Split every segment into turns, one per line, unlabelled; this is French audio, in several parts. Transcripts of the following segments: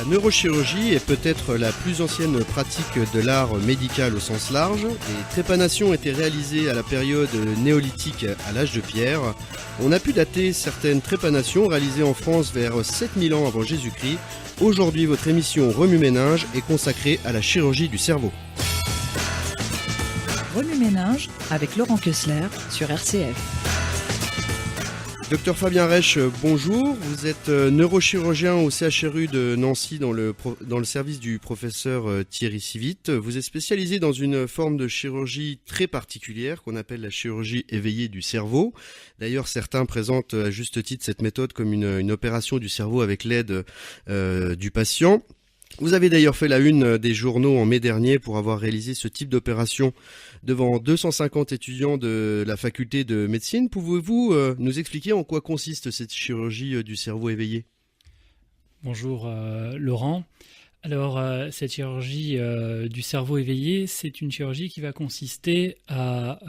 neurochirurgie est peut-être la plus ancienne pratique de l'art médical au sens large. Les trépanations étaient réalisées à la période néolithique à l'âge de pierre. On a pu dater certaines trépanations réalisées en France vers 7000 ans avant Jésus-Christ. Aujourd'hui, votre émission Remue-Ménage est consacrée à la chirurgie du cerveau.
Remue-Ménage avec Laurent Kessler sur RCF.
Docteur Fabien Reich, bonjour. Vous êtes neurochirurgien au CHRU de Nancy dans le service du professeur Thierry Civit. Vous êtes spécialisé dans une forme de chirurgie très particulière qu'on appelle la chirurgie éveillée du cerveau. D'ailleurs, certains présentent à juste titre cette méthode comme une opération du cerveau avec l'aide du patient. Vous avez d'ailleurs fait la une des journaux en mai dernier pour avoir réalisé ce type d'opération devant 250 étudiants de la faculté de médecine. Pouvez-vous nous expliquer en quoi consiste cette chirurgie du cerveau éveillé ?
Bonjour Laurent. Alors cette chirurgie du cerveau éveillé, c'est une chirurgie qui va consister à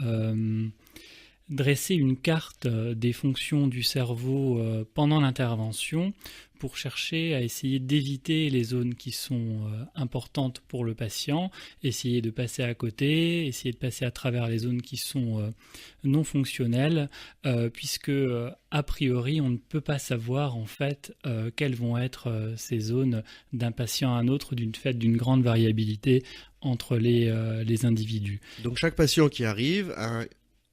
dresser une carte des fonctions du cerveau pendant l'intervention pour chercher à essayer d'éviter les zones qui sont importantes pour le patient, essayer de passer à côté, essayer de passer à travers les zones qui sont non fonctionnelles, puisque a priori on ne peut pas savoir en fait quelles vont être ces zones d'un patient à un autre du fait d'une grande variabilité entre les individus.
Donc chaque patient qui arrive a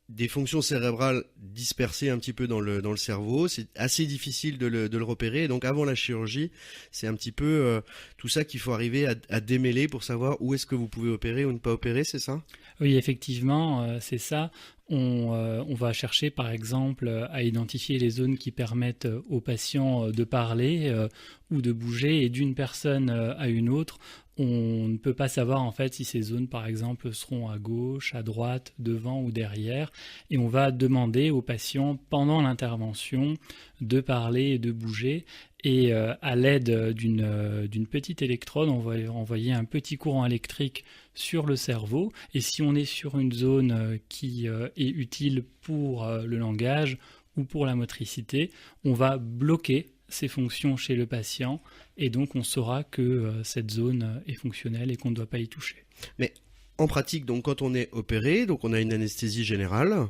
des fonctions cérébrales dispersées un petit peu dans le cerveau, c'est assez difficile de le repérer. Et donc avant la chirurgie, c'est un petit peu tout ça qu'il faut arriver à démêler pour savoir où est-ce que vous pouvez opérer ou ne pas opérer, c'est ça ?
Oui, effectivement, c'est ça. On va chercher par exemple à identifier les zones qui permettent aux patients de parler ou de bouger, et d'une personne à une autre, on ne peut pas savoir en fait si ces zones par exemple seront à gauche, à droite, devant ou derrière, et on va demander aux patients pendant l'intervention de parler et de bouger, et à l'aide d'une petite électrode, on va envoyer un petit courant électrique sur le cerveau, et si on est sur une zone qui est utile pour le langage ou pour la motricité, on va bloquer ces fonctions chez le patient, et donc on saura que cette zone est fonctionnelle et qu'on ne doit pas y toucher.
Mais en pratique, donc quand on est opéré, donc on a une anesthésie générale,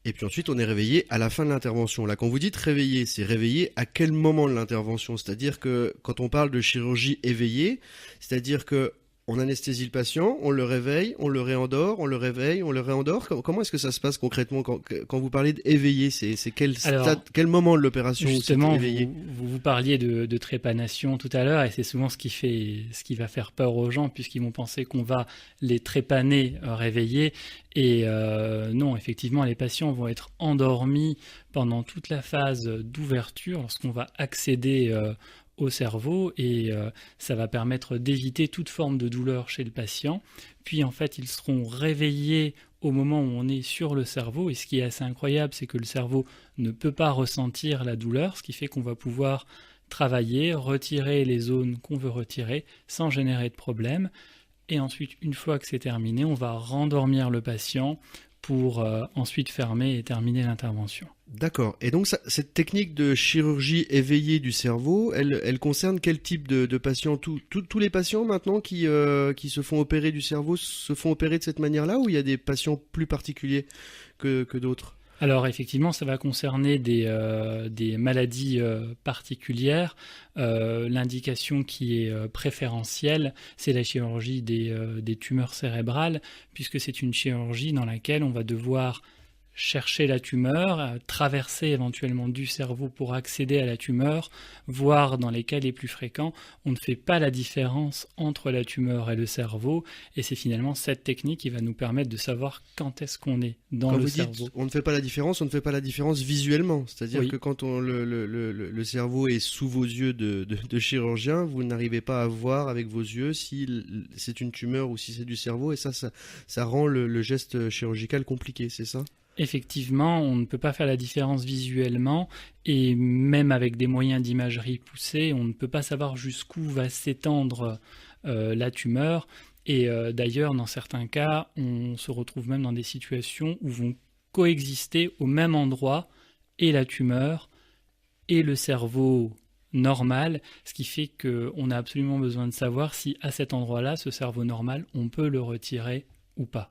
et puis ensuite on est réveillé à la fin de l'intervention. Là, quand vous dites réveillé, c'est réveillé à quel moment de l'intervention ? C'est-à-dire que quand on parle de chirurgie éveillée, c'est-à-dire que on anesthésie le patient, on le réveille, on le réendort, on le réveille, on le réendort. Comment est-ce que ça se passe concrètement quand vous parlez d'éveiller ? C'est quel quel moment de l'opération où c'est éveillé ?
Vous parliez de trépanation tout à l'heure, et c'est souvent ce qui va faire peur aux gens, puisqu'ils vont penser qu'on va les trépaner réveillés. Et non, effectivement, les patients vont être endormis pendant toute la phase d'ouverture lorsqu'on va accéder au cerveau, et ça va permettre d'éviter toute forme de douleur chez le patient. Puis en fait, ils seront réveillés au moment où on est sur le cerveau, et ce qui est assez incroyable, c'est que le cerveau ne peut pas ressentir la douleur, ce qui fait qu'on va pouvoir travailler, retirer les zones qu'on veut retirer sans générer de problème. Et ensuite, une fois que c'est terminé, on va rendormir le patient pour ensuite fermer et terminer l'intervention.
D'accord. Et donc cette technique de chirurgie éveillée du cerveau, elle concerne quel type de patients ? Tous les patients maintenant qui se font opérer du cerveau se font opérer de cette manière-là, ou il y a des patients plus particuliers que d'autres ?
Alors effectivement, ça va concerner des maladies particulières. L'indication qui est préférentielle, c'est la chirurgie des tumeurs cérébrales, puisque c'est une chirurgie dans laquelle on va devoir chercher la tumeur, traverser éventuellement du cerveau pour accéder à la tumeur, voire dans les cas les plus fréquents, on ne fait pas la différence entre la tumeur et le cerveau, et c'est finalement cette technique qui va nous permettre de savoir quand est-ce qu'on est dans le cerveau.
Dites, on ne fait pas la différence visuellement, c'est-à-dire
oui.
Que quand le cerveau est sous vos yeux de chirurgien, vous n'arrivez pas à voir avec vos yeux si c'est une tumeur ou si c'est du cerveau, et ça rend le geste chirurgical compliqué, c'est ça ?
Effectivement, on ne peut pas faire la différence visuellement, et même avec des moyens d'imagerie poussés, on ne peut pas savoir jusqu'où va s'étendre la tumeur. Et d'ailleurs, dans certains cas, on se retrouve même dans des situations où vont coexister au même endroit et la tumeur et le cerveau normal, ce qui fait qu'on a absolument besoin de savoir si à cet endroit-là, ce cerveau normal, on peut le retirer ou pas.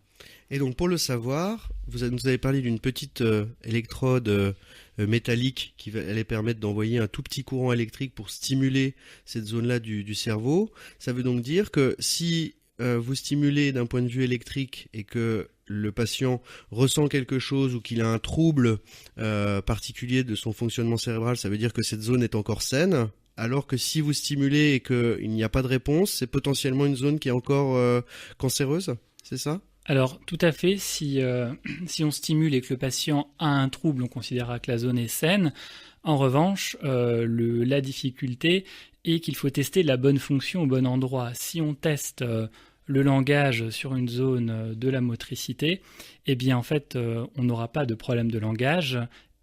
Et donc pour le savoir, nous avez parlé d'une petite électrode métallique qui allait permettre d'envoyer un tout petit courant électrique pour stimuler cette zone-là du cerveau. Ça veut donc dire que si vous stimulez d'un point de vue électrique et que le patient ressent quelque chose ou qu'il a un trouble particulier de son fonctionnement cérébral, ça veut dire que cette zone est encore saine. Alors que si vous stimulez et qu'il n'y a pas de réponse, c'est potentiellement une zone qui est encore cancéreuse, c'est ça ?
Alors, tout à fait, si on stimule et que le patient a un trouble, on considérera que la zone est saine. En revanche, la difficulté est qu'il faut tester la bonne fonction au bon endroit. Si on teste le langage sur une zone de la motricité, eh bien en fait, on n'aura pas de problème de langage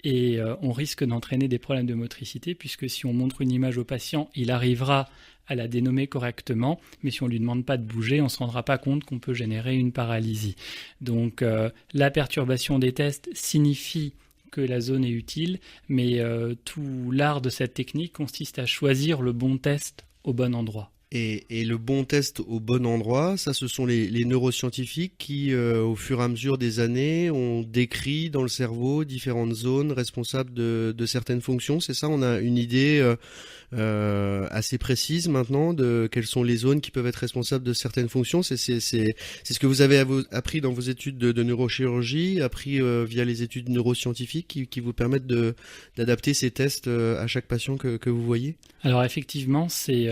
et on risque d'entraîner des problèmes de motricité puisque si on montre une image au patient, il arrivera à la dénommer correctement, mais si on ne lui demande pas de bouger, on ne se rendra pas compte qu'on peut générer une paralysie. Donc la perturbation des tests signifie que la zone est utile, mais tout l'art de cette technique consiste à choisir le bon test au bon endroit.
Et le bon test au bon endroit, ça ce sont les neuroscientifiques qui, au fur et à mesure des années, ont décrit dans le cerveau différentes zones responsables de certaines fonctions. C'est ça, on a une idée assez précise maintenant de quelles sont les zones qui peuvent être responsables de certaines fonctions. C'est ce que vous avez appris dans vos études de neurochirurgie, appris via les études neuroscientifiques qui vous permettent d'adapter ces tests à chaque patient que vous voyez.
Alors effectivement, c'est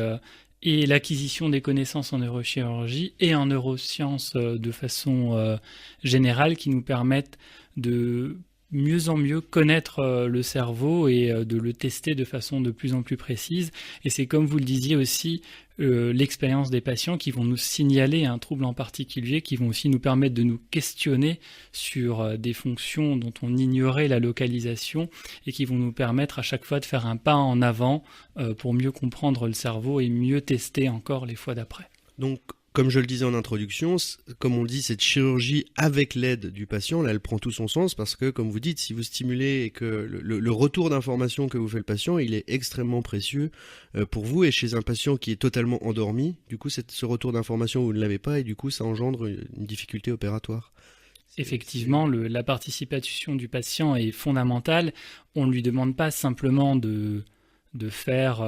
et l'acquisition des connaissances en neurochirurgie et en neurosciences de façon générale qui nous permettent de mieux en mieux connaître le cerveau et de le tester de façon de plus en plus précise. Et c'est comme vous le disiez aussi, l'expérience des patients qui vont nous signaler un trouble en particulier, qui vont aussi nous permettre de nous questionner sur des fonctions dont on ignorait la localisation et qui vont nous permettre à chaque fois de faire un pas en avant pour mieux comprendre le cerveau et mieux tester encore les fois d'après.
Donc, comme je le disais en introduction, comme on dit, cette chirurgie avec l'aide du patient, là, elle prend tout son sens parce que, comme vous dites, si vous stimulez et que le retour d'information que vous fait le patient, il est extrêmement précieux pour vous. Et chez un patient qui est totalement endormi, du coup, ce retour d'information, vous ne l'avez pas et du coup, ça engendre une difficulté opératoire.
Effectivement, la participation du patient est fondamentale. On ne lui demande pas simplement de faire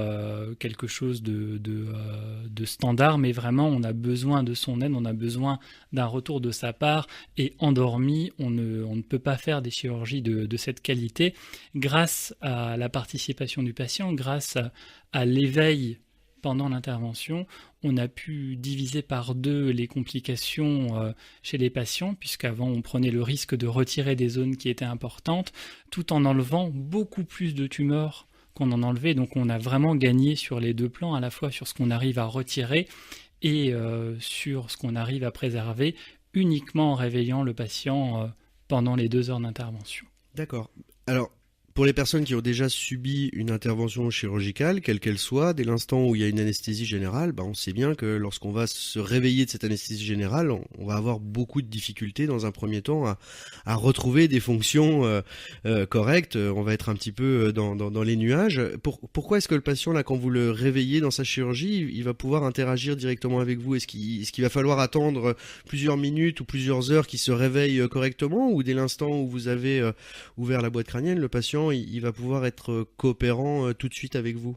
quelque chose de standard, mais vraiment on a besoin de son aide, on a besoin d'un retour de sa part, et endormi, on ne peut pas faire des chirurgies de cette qualité. Grâce à la participation du patient, grâce à l'éveil pendant l'intervention, on a pu diviser par 2 les complications chez les patients, puisqu'avant on prenait le risque de retirer des zones qui étaient importantes, tout en enlevant beaucoup plus de tumeurs qu'on en enlevait. Donc on a vraiment gagné sur les 2 plans, à la fois sur ce qu'on arrive à retirer et sur ce qu'on arrive à préserver, uniquement en réveillant le patient pendant les 2 heures d'intervention.
D'accord. Alors, pour les personnes qui ont déjà subi une intervention chirurgicale, quelle qu'elle soit, dès l'instant où il y a une anesthésie générale, on sait bien que lorsqu'on va se réveiller de cette anesthésie générale, on va avoir beaucoup de difficultés dans un premier temps à retrouver des fonctions correctes. On va être un petit peu dans les nuages. Pourquoi est-ce que le patient, là, quand vous le réveillez dans sa chirurgie, il va pouvoir interagir directement avec vous ? Est-ce qu'il va falloir attendre plusieurs minutes ou plusieurs heures qu'il se réveille correctement, ou dès l'instant où vous avez ouvert la boîte crânienne, le patient il va pouvoir être coopérant tout de suite avec vous?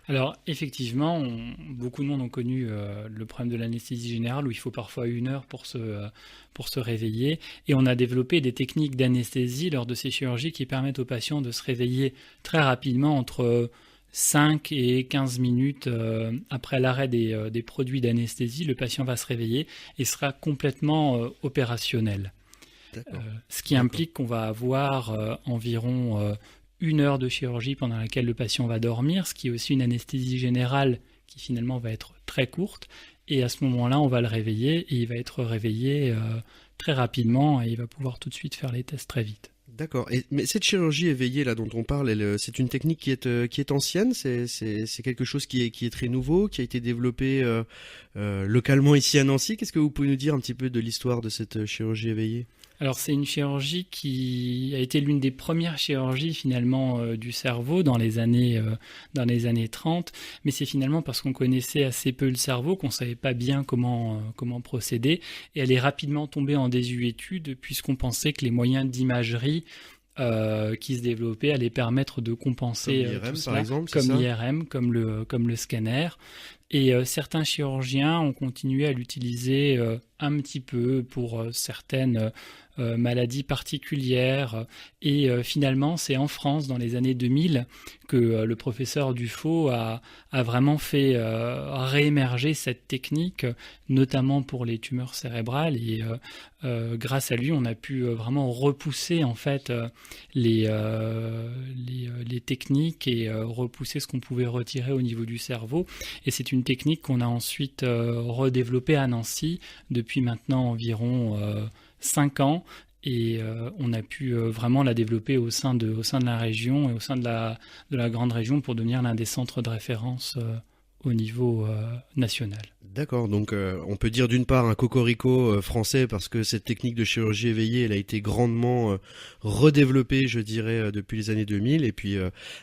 Alors effectivement, beaucoup de monde ont connu le problème de l'anesthésie générale où il faut parfois 1 heure pour se réveiller, et on a développé des techniques d'anesthésie lors de ces chirurgies qui permettent aux patients de se réveiller très rapidement, entre 5 et 15 minutes après l'arrêt des produits d'anesthésie. Le patient va se réveiller et sera complètement opérationnel. Ce qui implique qu'on va avoir environ 1 heure de chirurgie pendant laquelle le patient va dormir, ce qui est aussi une anesthésie générale qui finalement va être très courte, et à ce moment-là on va le réveiller et il va être réveillé très rapidement et il va pouvoir tout de suite faire les tests très vite.
D'accord. Mais cette chirurgie éveillée là dont on parle, c'est une technique qui est ancienne, c'est quelque chose qui est très nouveau, qui a été développé localement ici à Nancy. Qu'est-ce que vous pouvez nous dire un petit peu de l'histoire de cette chirurgie éveillée ?
Alors c'est une chirurgie qui a été l'une des premières chirurgies finalement du cerveau dans les années 30, mais c'est finalement parce qu'on connaissait assez peu le cerveau qu'on savait pas bien comment procéder, et elle est rapidement tombée en désuétude puisqu'on pensait que les moyens d'imagerie qui se développaient allaient permettre de compenser
comme l'IRM,
tout cela,
par exemple,
comme
c'est ça
l'IRM, comme le scanner. Et certains chirurgiens ont continué à l'utiliser un petit peu pour certaines maladies particulières. Et finalement, c'est en France, dans les années 2000, que le professeur Dufaux a vraiment fait réémerger cette technique, notamment pour les tumeurs cérébrales. Et grâce à lui, on a pu vraiment repousser en fait les techniques et repousser ce qu'on pouvait retirer au niveau du cerveau. Et c'est une technique qu'on a ensuite redéveloppée à Nancy depuis maintenant environ 5 ans. Et on a pu vraiment la développer au sein de la région et au sein de la grande région pour devenir l'un des centres de référence au niveau national.
D'accord, donc on peut dire d'une part un cocorico français parce que cette technique de chirurgie éveillée, elle a été grandement redéveloppée, je dirais, depuis les années 2000, et puis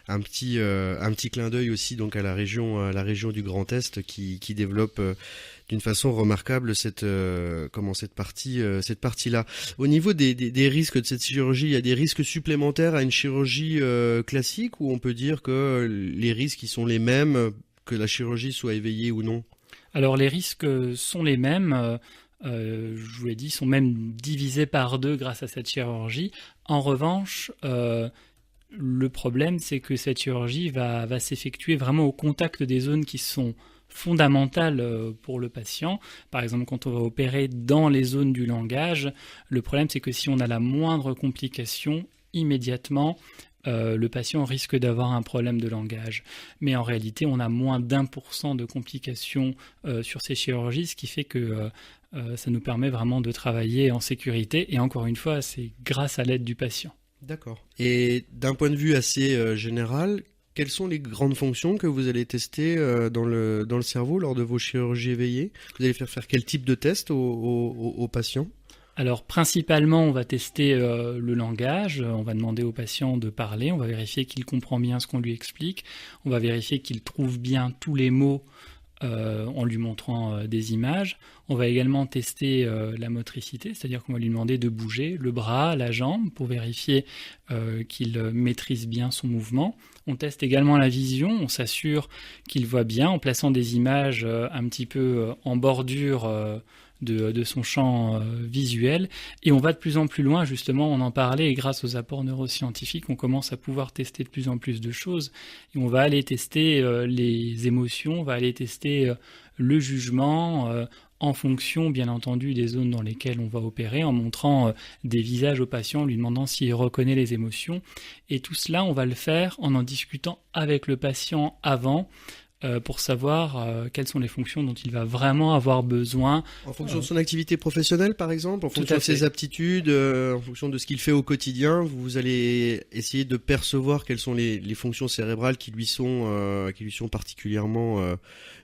un petit clin d'œil aussi donc à la région du Grand Est qui développe d'une façon remarquable cette partie-là. Au niveau des risques de cette chirurgie, il y a des risques supplémentaires à une chirurgie classique, ou on peut dire que les risques ils sont les mêmes que la chirurgie soit éveillée ou non?
Alors les risques sont les mêmes, je vous l'ai dit, sont même divisés par 2 grâce à cette chirurgie. En revanche, le problème c'est que cette chirurgie va s'effectuer vraiment au contact des zones qui sont fondamentales pour le patient. Par exemple, quand on va opérer dans les zones du langage, le problème c'est que si on a la moindre complication, immédiatement, le patient risque d'avoir un problème de langage. Mais en réalité, on a moins d'1% de complications sur ces chirurgies, ce qui fait que ça nous permet vraiment de travailler en sécurité. Et encore une fois, c'est grâce à l'aide du patient.
D'accord. Et d'un point de vue assez général, quelles sont les grandes fonctions que vous allez tester dans le cerveau lors de vos chirurgies éveillées? Vous allez faire quel type de test aux patients?
Alors principalement, on va tester le langage, on va demander au patient de parler, on va vérifier qu'il comprend bien ce qu'on lui explique, on va vérifier qu'il trouve bien tous les mots en lui montrant des images. On va également tester la motricité, c'est-à-dire qu'on va lui demander de bouger le bras, la jambe, pour vérifier qu'il maîtrise bien son mouvement. On teste également la vision, on s'assure qu'il voit bien en plaçant des images un petit peu en bordure de son champ visuel, et on va de plus en plus loin, justement, on en parlait, et grâce aux apports neuroscientifiques, on commence à pouvoir tester de plus en plus de choses, et on va aller tester les émotions, on va aller tester le jugement, en fonction, bien entendu, des zones dans lesquelles on va opérer, en montrant des visages au patient, en lui demandant s'il reconnaît les émotions, et tout cela, on va le faire en discutant avec le patient avant, pour savoir quelles sont les fonctions dont il va vraiment avoir besoin.
En fonction de son activité professionnelle, par exemple, en fonction de ses aptitudes, en fonction de ce qu'il fait au quotidien, vous allez essayer de percevoir quelles sont les fonctions cérébrales qui lui sont particulièrement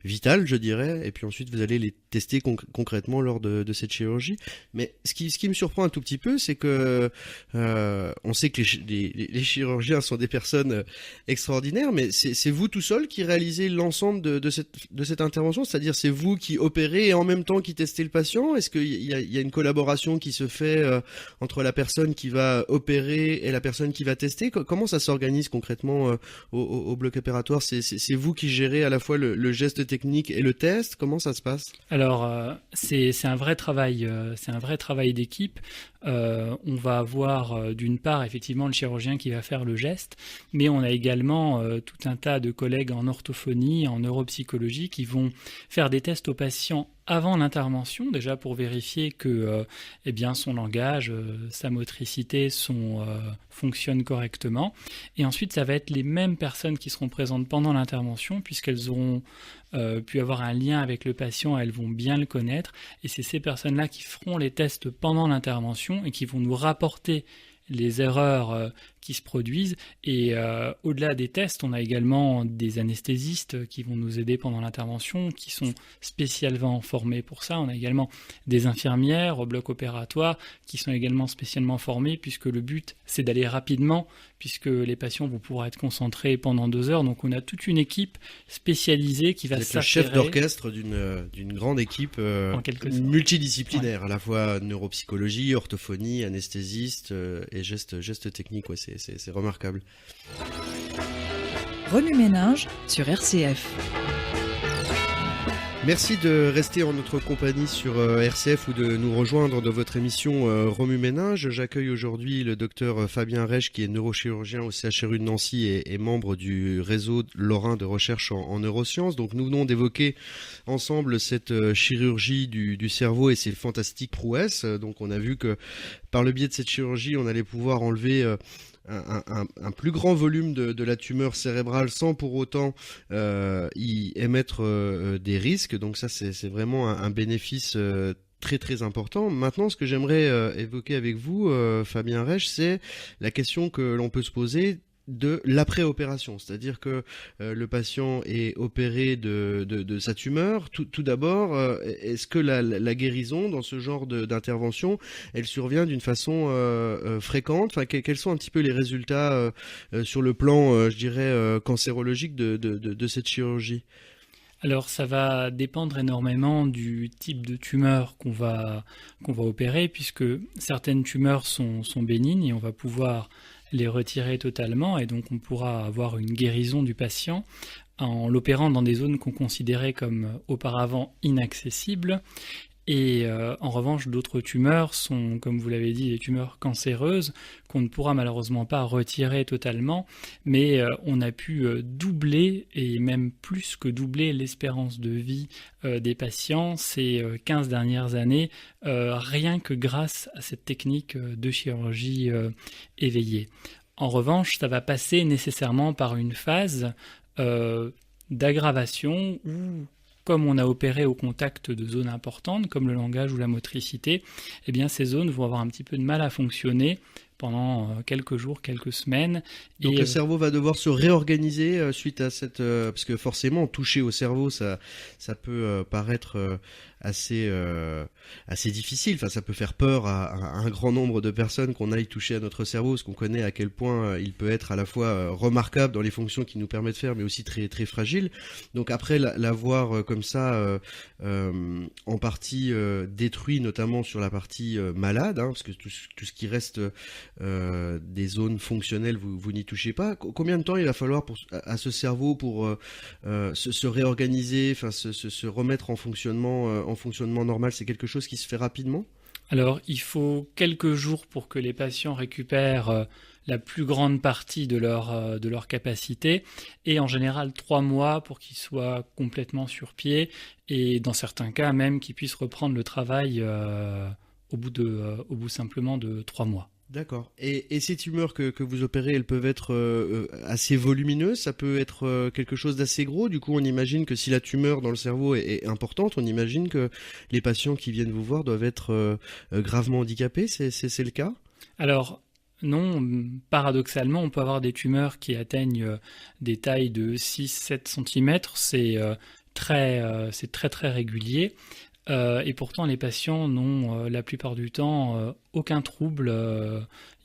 vitales, je dirais, et puis ensuite vous allez les tester concrètement lors de cette chirurgie. Mais ce qui me surprend un tout petit peu, c'est que on sait que les chirurgiens sont des personnes extraordinaires, mais c'est vous tout seul qui réalisez l'ensemble de cette intervention, c'est-à-dire c'est vous qui opérez et en même temps qui testez le patient? Est-ce qu'il y a une collaboration qui se fait entre la personne qui va opérer et la personne qui va tester? Comment ça s'organise concrètement au bloc opératoire? C'est vous qui gérez à la fois le geste technique et le test? Comment ça se passe?
Alors c'est un vrai travail, d'équipe. On va avoir d'une part effectivement le chirurgien qui va faire le geste, mais on a également tout un tas de collègues en orthophonie, en neuropsychologie qui vont faire des tests aux patients avant l'intervention, déjà pour vérifier que eh bien, son langage, sa motricité fonctionnent correctement. Et ensuite, ça va être les mêmes personnes qui seront présentes pendant l'intervention, puisqu'elles auront pu avoir un lien avec le patient, elles vont bien le connaître. Et c'est ces personnes-là qui feront les tests pendant l'intervention et qui vont nous rapporter les erreurs qui se produisent. Et au-delà des tests, on a également des anesthésistes qui vont nous aider pendant l'intervention, qui sont spécialement formés pour ça. On a également des infirmières au bloc opératoire qui sont également spécialement formées, puisque le but, c'est d'aller rapidement, puisque les patients vont pouvoir être concentrés pendant 2 heures. Donc on a toute une équipe spécialisée qui va s'affairer.
Le chef d'orchestre d'une grande équipe multidisciplinaire, à la fois neuropsychologie, orthophonie, anesthésiste et gestes techniques. Ouais, c'est remarquable.
Remue-ménage sur RCF.
Merci de rester en notre compagnie sur RCF ou de nous rejoindre dans votre émission Remue-ménage. J'accueille aujourd'hui le docteur Fabien Reich, qui est neurochirurgien au CHRU de Nancy et membre du réseau lorrain de recherche en neurosciences. Donc nous venons d'évoquer ensemble cette chirurgie du cerveau et ses fantastiques prouesses. Donc on a vu que par le biais de cette chirurgie, on allait pouvoir enlever un plus grand volume de la tumeur cérébrale sans pour autant y émettre des risques. Donc ça, c'est vraiment un bénéfice très très important. Maintenant, ce que j'aimerais évoquer avec vous, Fabien Reich, c'est la question que l'on peut se poser de l'après-opération, c'est-à-dire que le patient est opéré de sa tumeur. Tout d'abord, est-ce que la guérison dans ce genre d'intervention, elle survient d'une façon fréquente? Enfin, quels sont un petit peu les résultats sur le plan, je dirais, cancérologique de cette chirurgie?
Alors ça va dépendre énormément du type de tumeur qu'on va opérer, puisque certaines tumeurs sont bénignes et on va pouvoir les retirer totalement, et donc on pourra avoir une guérison du patient en l'opérant dans des zones qu'on considérait comme auparavant inaccessibles. Et en revanche, d'autres tumeurs sont, comme vous l'avez dit, des tumeurs cancéreuses qu'on ne pourra malheureusement pas retirer totalement, mais on a pu doubler, et même plus que doubler, l'espérance de vie des patients ces 15 dernières années, rien que grâce à cette technique de chirurgie éveillée. En revanche, ça va passer nécessairement par une phase d'aggravation où, comme on a opéré au contact de zones importantes, comme le langage ou la motricité, eh bien ces zones vont avoir un petit peu de mal à fonctionner pendant quelques jours, quelques semaines.
Donc le cerveau va devoir se réorganiser suite à cette... parce que forcément, toucher au cerveau, ça peut paraître assez difficile. Enfin, ça peut faire peur à un grand nombre de personnes qu'on aille toucher à notre cerveau, parce qu'on connaît à quel point il peut être à la fois remarquable dans les fonctions qu'il nous permet de faire, mais aussi très très fragile. Donc après l'avoir comme ça en partie détruit, notamment sur la partie malade, parce que tout ce qui reste des zones fonctionnelles, vous n'y touchez pas. Combien de temps il va falloir à ce cerveau pour se réorganiser, enfin se remettre en fonctionnement normal? C'est quelque chose qui se fait rapidement?
Alors, il faut quelques jours pour que les patients récupèrent la plus grande partie de leur capacité, et en général 3 mois pour qu'ils soient complètement sur pied, et dans certains cas même qu'ils puissent reprendre le travail au bout simplement de 3 mois.
D'accord. Et ces tumeurs que vous opérez, elles peuvent être assez volumineuses, ça peut être quelque chose d'assez gros. Du coup, on imagine que si la tumeur dans le cerveau est importante, on imagine que les patients qui viennent vous voir doivent être gravement handicapés. C'est le cas?
Alors, non, paradoxalement, on peut avoir des tumeurs qui atteignent des tailles de 6-7 cm. C'est très très régulier. Et pourtant, les patients n'ont la plupart du temps aucun trouble.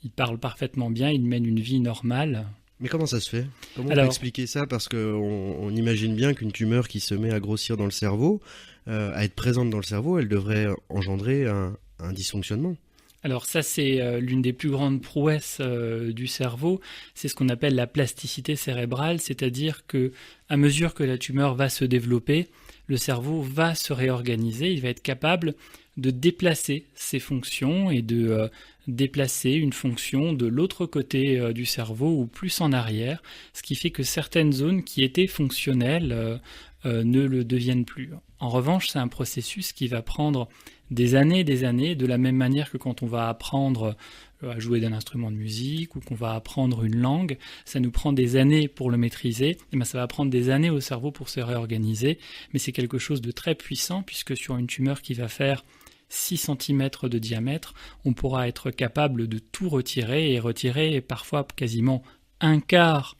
Ils parlent parfaitement bien, ils mènent une vie normale.
Mais comment ça se fait? Comment on peut expliquer ça? Parce qu'on imagine bien qu'une tumeur qui se met à grossir dans le cerveau, à être présente dans le cerveau, elle devrait engendrer un dysfonctionnement.
Alors ça, c'est l'une des plus grandes prouesses du cerveau. C'est ce qu'on appelle la plasticité cérébrale, c'est-à-dire que à mesure que la tumeur va se développer, le cerveau va se réorganiser, il va être capable de déplacer ses fonctions et de déplacer une fonction de l'autre côté du cerveau ou plus en arrière, ce qui fait que certaines zones qui étaient fonctionnelles ne le deviennent plus. En revanche, c'est un processus qui va prendre des années, de la même manière que quand on va apprendre à jouer d'un instrument de musique ou qu'on va apprendre une langue, ça nous prend des années pour le maîtriser, et bien ça va prendre des années au cerveau pour se réorganiser, mais c'est quelque chose de très puissant puisque sur une tumeur qui va faire 6 cm de diamètre, on pourra être capable de tout retirer et retirer parfois quasiment un quart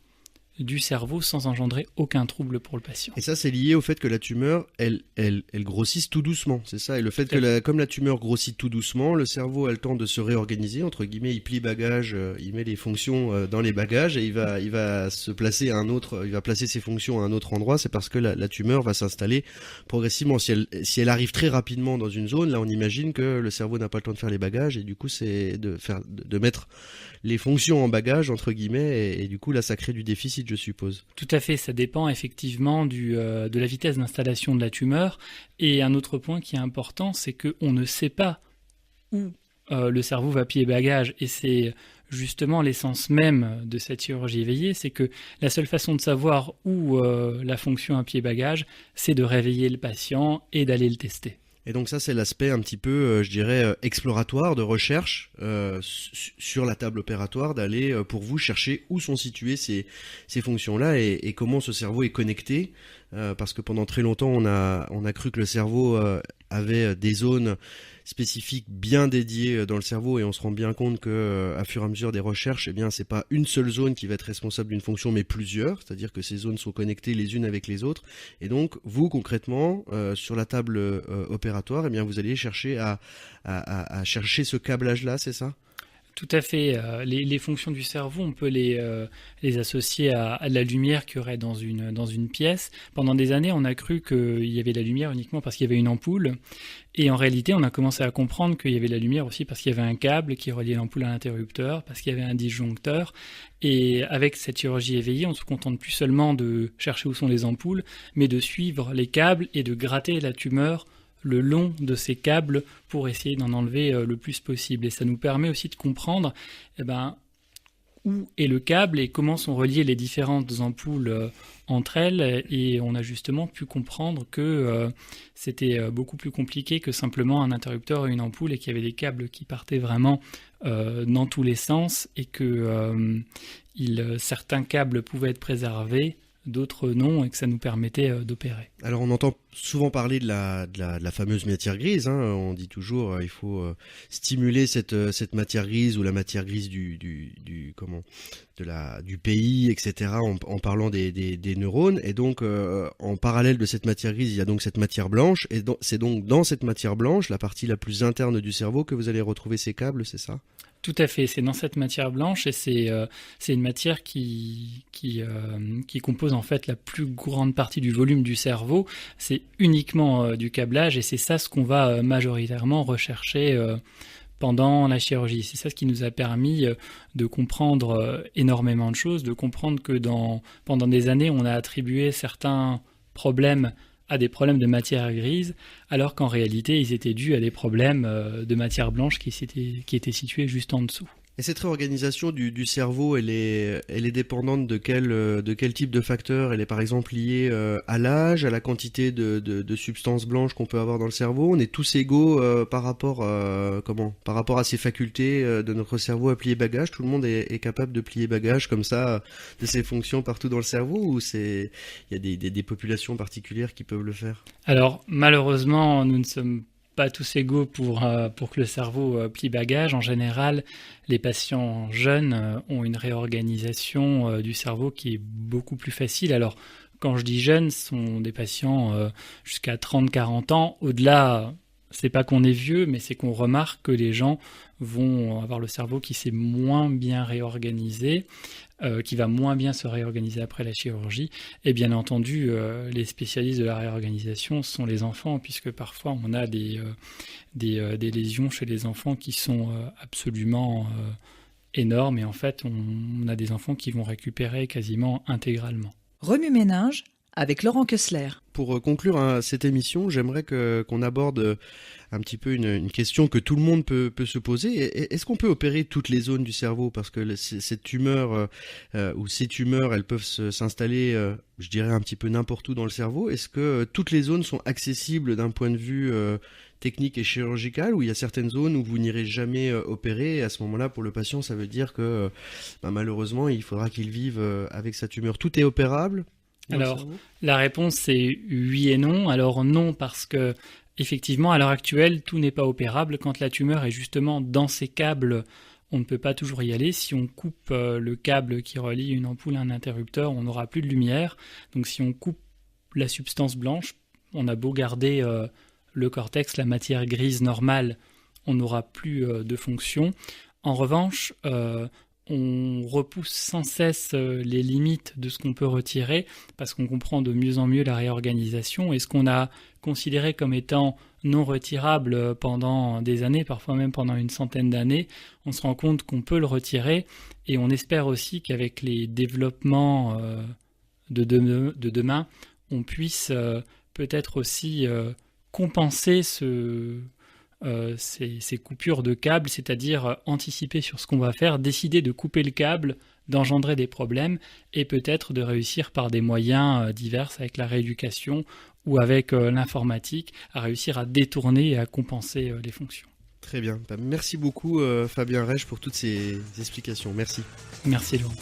du cerveau sans engendrer aucun trouble pour le patient.
Et ça, c'est lié au fait que la tumeur, elle grossisse tout doucement, c'est ça? Et le fait que comme la tumeur grossit tout doucement, le cerveau a le temps de se réorganiser, entre guillemets, il plie bagages, il met les fonctions dans les bagages et il va se placer à un autre, il va placer ses fonctions à un autre endroit. C'est parce que la tumeur va s'installer progressivement. Si elle arrive très rapidement dans une zone, là, on imagine que le cerveau n'a pas le temps de faire les bagages et du coup, c'est de mettre les fonctions en bagage, entre guillemets, et du coup, là, ça crée du déficit, je suppose.
Tout à fait, ça dépend effectivement de la vitesse d'installation de la tumeur. Et un autre point qui est important, c'est qu'on ne sait pas où le cerveau va plier bagage. Et c'est justement l'essence même de cette chirurgie éveillée, c'est que la seule façon de savoir où la fonction a plié bagage, c'est de réveiller le patient et d'aller le tester.
Et donc ça, c'est l'aspect un petit peu, je dirais, exploratoire, de recherche sur la table opératoire, d'aller pour vous chercher où sont situées ces fonctions-là et comment ce cerveau est connecté. Parce que pendant très longtemps, on a cru que le cerveau avait des zones spécifiques bien dédiées dans le cerveau et on se rend bien compte que à fur et à mesure des recherches, eh bien c'est pas une seule zone qui va être responsable d'une fonction mais plusieurs, c'est-à-dire que ces zones sont connectées les unes avec les autres et donc vous concrètement sur la table opératoire, eh bien vous allez chercher à chercher ce câblage là, c'est ça?
Tout à fait. Les fonctions du cerveau, on peut les associer à la lumière qu'il y aurait dans une pièce. Pendant des années, on a cru qu'il y avait la lumière uniquement parce qu'il y avait une ampoule. Et en réalité, on a commencé à comprendre qu'il y avait la lumière aussi parce qu'il y avait un câble qui reliait l'ampoule à l'interrupteur, parce qu'il y avait un disjoncteur. Et avec cette chirurgie éveillée, on ne se contente plus seulement de chercher où sont les ampoules, mais de suivre les câbles et de gratter la tumeur le long de ces câbles pour essayer d'en enlever le plus possible. Et ça nous permet aussi de comprendre où est le câble et comment sont reliées les différentes ampoules entre elles. Et on a justement pu comprendre que c'était beaucoup plus compliqué que simplement un interrupteur et une ampoule et qu'il y avait des câbles qui partaient vraiment dans tous les sens et que certains câbles pouvaient être préservés, d'autres non, et que ça nous permettait d'opérer.
Alors on entend souvent parler de la fameuse matière grise, hein. On dit toujours il faut stimuler cette matière grise ou la matière grise du pays, etc. en parlant des neurones. Et donc en parallèle de cette matière grise, il y a donc cette matière blanche. Et c'est donc dans cette matière blanche, la partie la plus interne du cerveau, que vous allez retrouver ces câbles, c'est ça ?
Tout à fait, c'est dans cette matière blanche et c'est une matière qui compose en fait la plus grande partie du volume du cerveau. C'est uniquement du câblage et c'est ça ce qu'on va majoritairement rechercher pendant la chirurgie. C'est ça ce qui nous a permis de comprendre énormément de choses, de comprendre que pendant des années on a attribué certains problèmes à des problèmes de matière grise, alors qu'en réalité, ils étaient dus à des problèmes de matière blanche qui étaient situés juste en dessous.
Et cette réorganisation du cerveau, elle est dépendante de quel type de facteur? Elle est par exemple liée à l'âge, à la quantité de substances blanches qu'on peut avoir dans le cerveau. On est tous égaux par rapport à ces facultés de notre cerveau à plier bagage. Tout le monde est capable de plier bagage comme ça, de ses fonctions partout dans le cerveau, ou il y a des populations particulières qui peuvent le faire?
Alors malheureusement, nous ne sommes pas tous égaux pour que le cerveau plie bagage. En général, les patients jeunes ont une réorganisation du cerveau qui est beaucoup plus facile. Alors, quand je dis jeunes, ce sont des patients jusqu'à 30-40 ans. Au-delà, c'est pas qu'on est vieux, mais c'est qu'on remarque que les gens vont avoir le cerveau qui s'est moins bien réorganisé, qui va moins bien se réorganiser après la chirurgie. Et bien entendu, les spécialistes de la réorganisation sont les enfants, puisque parfois on a des lésions chez les enfants qui sont absolument énormes. Et en fait, on a des enfants qui vont récupérer quasiment intégralement.
Remue-ménage avec Laurent Kessler.
Pour conclure cette émission, j'aimerais qu'on aborde un petit peu une question que tout le monde peut se poser. Est-ce qu'on peut opérer toutes les zones du cerveau? Parce que cette tumeur ou ces tumeurs, elles peuvent s'installer, je dirais, un petit peu n'importe où dans le cerveau. Est-ce que toutes les zones sont accessibles d'un point de vue technique et chirurgical, ou il y a certaines zones où vous n'irez jamais opérer, et à ce moment-là, pour le patient, ça veut dire que malheureusement, il faudra qu'il vive avec sa tumeur? Tout est opérable?
Alors, la réponse c'est oui et non. Alors non, parce que Effectivement, à l'heure actuelle, tout n'est pas opérable. Quand la tumeur est justement dans ces câbles, on ne peut pas toujours y aller. Si on coupe le câble qui relie une ampoule à un interrupteur, on n'aura plus de lumière. Donc si on coupe la substance blanche, on a beau garder le cortex, la matière grise normale, on n'aura plus de fonction. En revanche, on repousse sans cesse les limites de ce qu'on peut retirer parce qu'on comprend de mieux en mieux la réorganisation et ce qu'on a considéré comme étant non retirable pendant des années, parfois même pendant une centaine d'années, on se rend compte qu'on peut le retirer et on espère aussi qu'avec les développements de demain, on puisse peut-être aussi compenser ces coupures de câbles, c'est-à-dire anticiper sur ce qu'on va faire, décider de couper le câble, d'engendrer des problèmes et peut-être de réussir par des moyens divers avec la rééducation ou avec l'informatique à réussir à détourner et à compenser les fonctions.
Très bien. Merci beaucoup Fabien Reich pour toutes ces explications. Merci.
Merci Laurent.